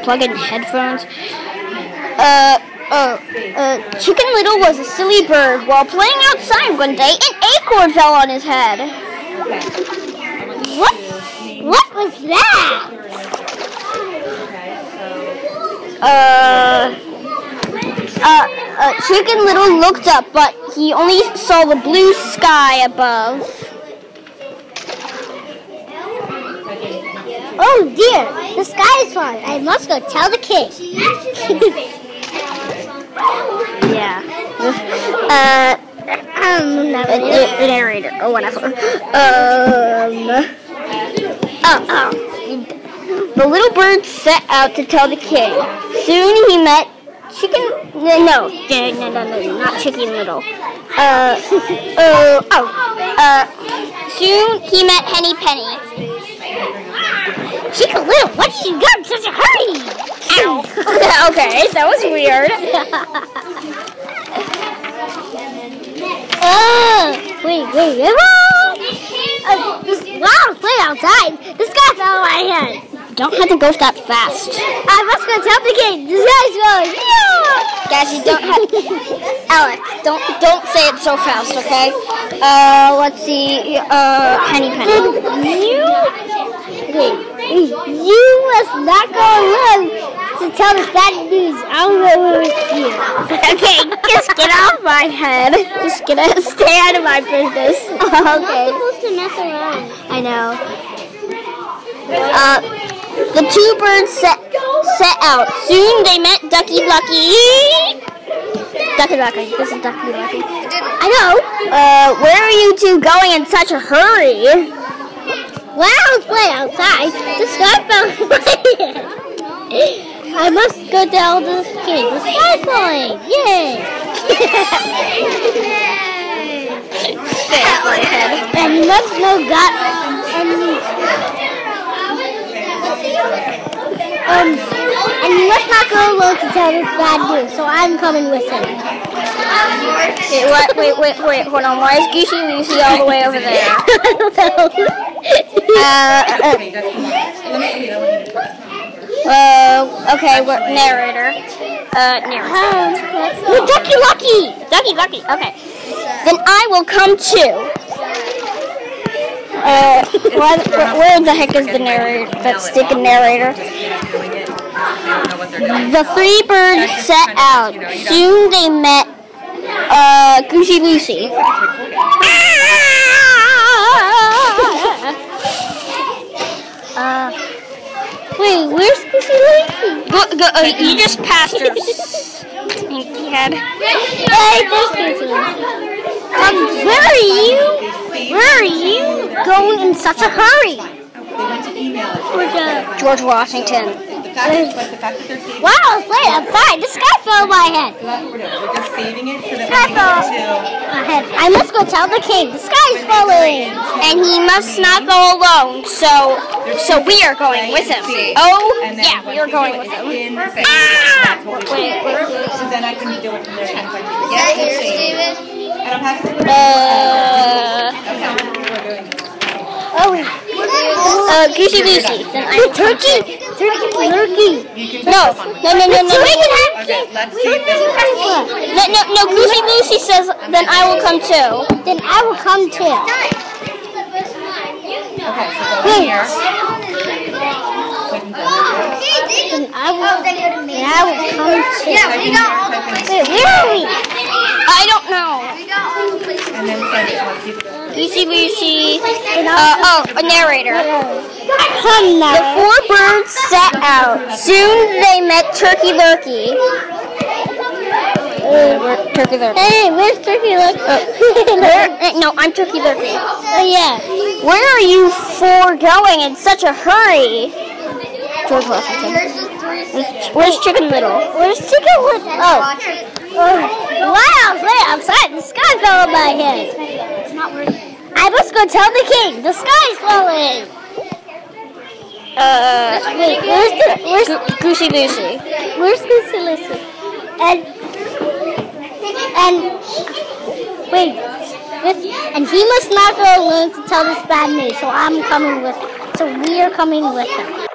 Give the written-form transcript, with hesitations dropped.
plug in headphones. Chicken Little was a silly bird. While playing outside one day, an acorn fell on his head. What was that? Chicken Little looked up, but he only saw the blue sky above. Oh dear, the sky is falling. I must go tell the king. Yeah. Narrator or whatever. The little bird set out to tell the king. Soon he met not Chicken Little. Soon he met Henny Penny. Chicken Little, what did you go in such a hurry? Ow. Okay, that was weird. Wait. Wow, play outside. This guy fell on my head. You don't have to go that fast. I must go tell the king. This guy's falling. Yeah. Guys, you don't have... Alec, don't say it so fast, okay? Let's see. Henny Penny. You must not go alone to tell this bad news. I'll go with you. Okay, just get off my head. Just stay out of my business. I'm not Okay. supposed to mess around. I know. The two birds set out. Soon they met Ducky Lucky. Ducky Lucky. This is Ducky Lucky. I know. Where are you two going in such a hurry? When I was playing outside, the sky fell on my head. I must go tell the king. The sky's falling. Yay! And you must know God. And you must not go alone to tell this bad news. So I'm coming with him. Wait, hold on. Why is Goosey Lucy all the way over there? I don't know. Okay, narrator. Ducky Lucky. Okay. Then I will come too. Where the heck is the narrator? That stinking narrator. The three birds set out. Soon they met Goosey Lucy. Wait, where's Goosey Lucy? You just passed her. Stinky head. Hey, there's Goosey Lucy. Where are you going in such a hurry? George Washington. Wow, I was playing outside. This guy fell on my head. We're just saving it so This guy fell on my head. I must go tell the king. The sky's falling. And he must not go alone, so we are going with him. Oh, yeah, we are going with him. Wait. So then I can do it from there. Yeah, here's David. And I'm having Goosey Lucy. Then Turkey. No. Okay, let's see if this works. No, Goosey Lucy says, then I will come too. Then I will come too. Okay, so go in here. Then I will come too. Yeah, we got all the places. Wait, where are we? I don't know. We got all the places. And then send it. Let's see if it goes. Goosey Lucy. A narrator. Come now. The four birds set out. Soon they met Turkey Lurkey. Turkey Lurkey. Hey, where's Turkey Lurkey? No, I'm Turkey Lurkey. Oh yeah. Where are you four going in such a hurry? George Washington. Where's Chicken Little? Where's Chicken Little? Wow, play outside. The sky fell on my head. It's not working. I must go tell the king. The sky's falling. Wait, where's Goosey Lucy. Where's Goosey Lucy? And he must not go alone to tell this bad news. So I'm coming with. So we are coming with him.